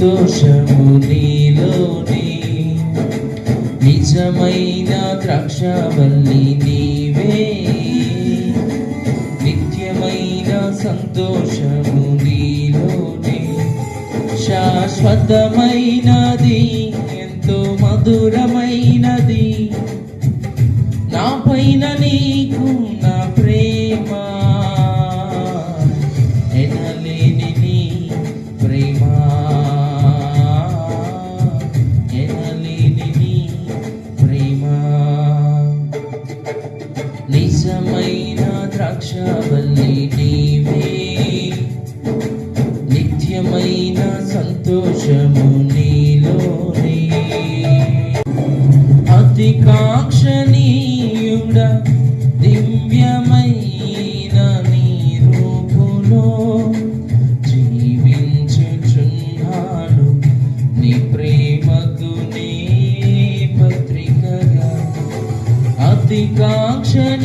సంతోషము నీలోనే, నిజమైన ద్రాక్షవల్లి నీవే, నిత్యమైన సంతోషము నీలోనే, శాశ్వతమైనది ఎంతో మధురమైనది నా పైన నీకు నా ప్రేమ, ఎనలేని నీ ప్రేమ, ఎనలేని నీ ప్రేమ, నిజమైన ద్రాక్షవల్లి నీవే, నిత్యమైన సంతోషము నీలోనే, అతికాక్షణీయుడా దివ్యమైన నీ రూపులో జీవించుచున్నాను, నీ ప్రేమకు నీ పత్రికగా, అతికాక్షణీయుడా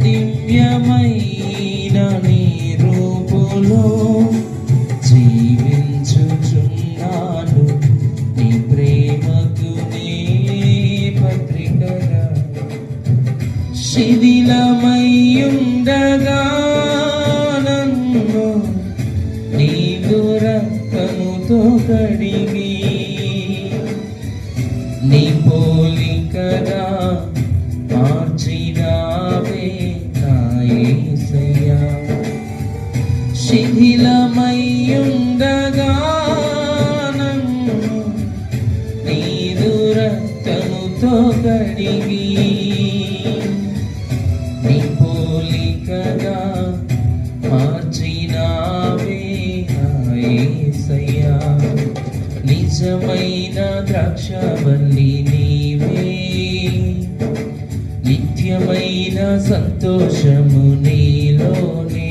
దివ్యమైన నీ రూపులో జీవించుచున్నాను, నీ ప్రేమకు నీ పత్రికగా, శిథిలమయ్యుండగా నన్ను నీదు రక్తముతో కడిగి, నీ పోలికగా మార్చినావే నా యేసయ్యా, శిథిలమయ్యుండగా నన్ను నీదు రక్తముతో కడిగి, నీ పోలికగా మార్చినావే నా యేసయ్యా, నిజమైన ద్రాక్షవల్లి నీవే, నిత్యమైన సంతోషము నీలోనే,